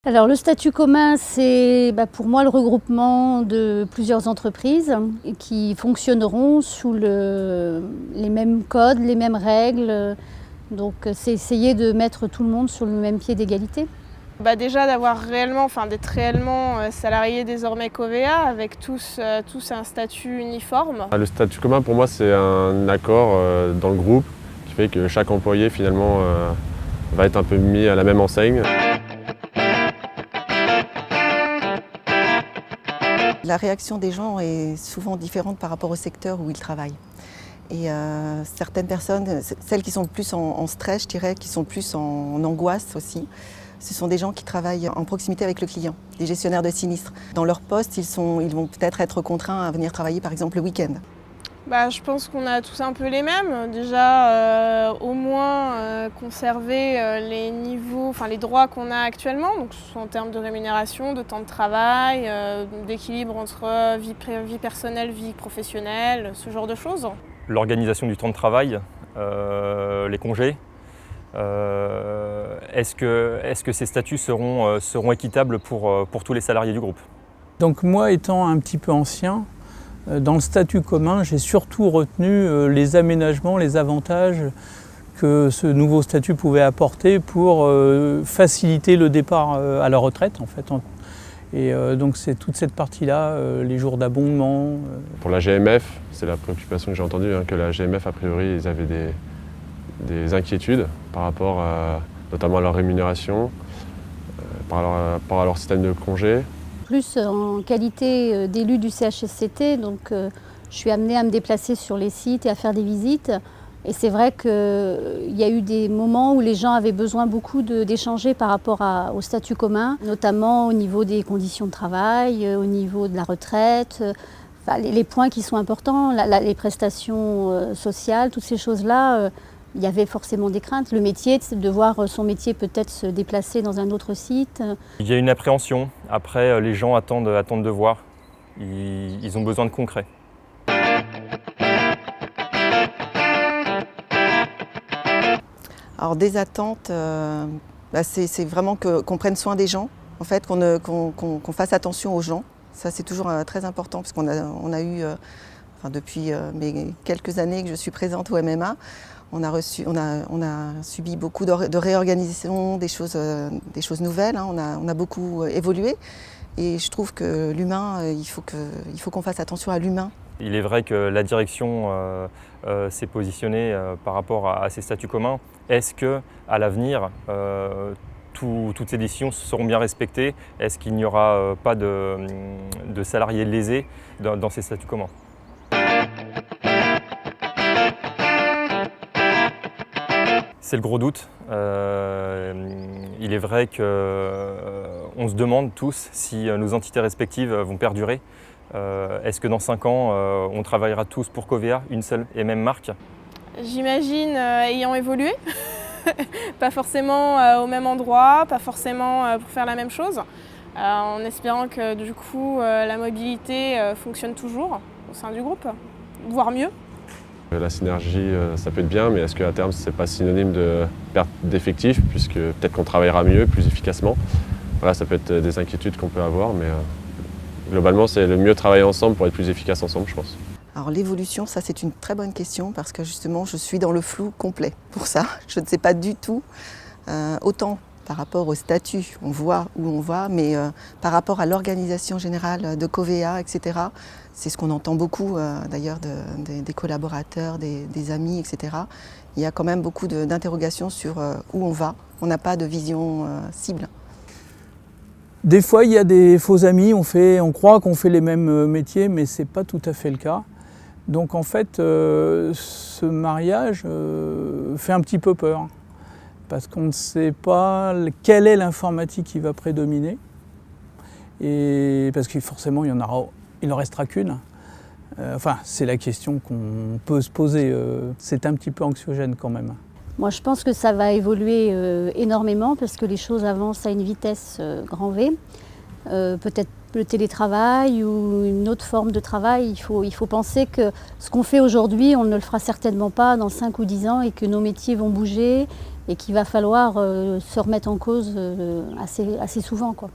Alors le statut commun, c'est pour moi le regroupement de plusieurs entreprises qui fonctionneront sous les mêmes codes, les mêmes règles. Donc c'est essayer de mettre tout le monde sur le même pied d'égalité. Déjà d'être réellement salarié désormais Covea avec tous un statut uniforme. Le statut commun pour moi c'est un accord dans le groupe qui fait que chaque employé finalement va être un peu mis à la même enseigne. La réaction des gens est souvent différente par rapport au secteur où ils travaillent. Et certaines personnes, celles qui sont plus en stress, je dirais, qui sont plus en angoisse aussi, ce sont des gens qui travaillent en proximité avec le client, des gestionnaires de sinistres. Dans leur poste, ils vont peut-être être contraints à venir travailler par exemple le week-end. Je pense qu'on a tous un peu les mêmes. Déjà, au moins conserver les niveaux, les droits qu'on a actuellement, donc que ce soit en termes de rémunération, de temps de travail, d'équilibre entre vie personnelle, vie professionnelle, ce genre de choses. L'organisation du temps de travail, les congés. Est-ce que ces statuts seront équitables pour tous les salariés du groupe? Donc moi, étant un petit peu ancien, dans le statut commun, j'ai surtout retenu les aménagements, les avantages que ce nouveau statut pouvait apporter pour faciliter le départ à la retraite en fait. Et donc c'est toute cette partie-là, les jours d'abondement. Pour la GMF, c'est la préoccupation que j'ai entendue, que la GMF a priori ils avaient des inquiétudes par rapport notamment à leur rémunération, par rapport à leur système de congés. Plus en qualité d'élu du CHSCT, donc je suis amenée à me déplacer sur les sites et à faire des visites. Et c'est vrai qu'il y a eu des moments où les gens avaient besoin beaucoup d'échanger par rapport au statut commun, notamment au niveau des conditions de travail, au niveau de la retraite, les points qui sont importants, les prestations sociales, toutes ces choses-là. Il y avait forcément des craintes. Le métier, de voir son métier peut-être se déplacer dans un autre site. Il y a une appréhension. Après, les gens attendent de voir. Ils ont besoin de concret. Alors des attentes, c'est vraiment qu'on prenne soin des gens, en fait, qu'on fasse attention aux gens. Ça c'est toujours très important parce qu'on a eu, depuis mes quelques années que je suis présente au MMA, on a subi beaucoup de réorganisation, des choses nouvelles, on a beaucoup évolué et je trouve que l'humain, il faut qu'on fasse attention à l'humain. Il est vrai que la direction s'est positionnée par rapport à ces statuts communs. Est-ce qu'à l'avenir, toutes ces décisions seront bien respectées? Est-ce qu'il n'y aura pas de salariés lésés dans ces statuts communs? C'est le gros doute. Il est vrai qu'on se demande tous si nos entités respectives vont perdurer. Est-ce que dans 5 ans, on travaillera tous pour Covea, une seule et même marque? J'imagine ayant évolué, pas forcément au même endroit, pas forcément pour faire la même chose, en espérant que du coup la mobilité fonctionne toujours au sein du groupe, voire mieux. La synergie, ça peut être bien, mais est-ce qu'à terme, ce n'est pas synonyme de perte d'effectifs, puisque peut-être qu'on travaillera mieux, plus efficacement? Voilà, ça peut être des inquiétudes qu'on peut avoir, mais globalement, c'est le mieux travailler ensemble pour être plus efficace ensemble, je pense. Alors l'évolution, ça c'est une très bonne question, parce que justement, je suis dans le flou complet pour ça. Je ne sais pas du tout, autant par rapport au statut, on voit où on va, mais par rapport à l'organisation générale de Covea, etc., c'est ce qu'on entend beaucoup d'ailleurs des collaborateurs, des amis, etc. Il y a quand même beaucoup d'interrogations sur où on va. On n'a pas de vision cible. Des fois, il y a des faux amis, on croit qu'on fait les mêmes métiers, mais ce n'est pas tout à fait le cas. Donc en fait, ce mariage fait un petit peu peur, parce qu'on ne sait pas quelle est l'informatique qui va prédominer, et parce que forcément, il n'en restera qu'une. C'est la question qu'on peut se poser. C'est un petit peu anxiogène quand même. Moi, je pense que ça va évoluer énormément parce que les choses avancent à une vitesse grand V. Peut-être le télétravail ou une autre forme de travail. Il faut penser que ce qu'on fait aujourd'hui, on ne le fera certainement pas dans 5 ou 10 ans et que nos métiers vont bouger et qu'il va falloir se remettre en cause assez souvent, quoi.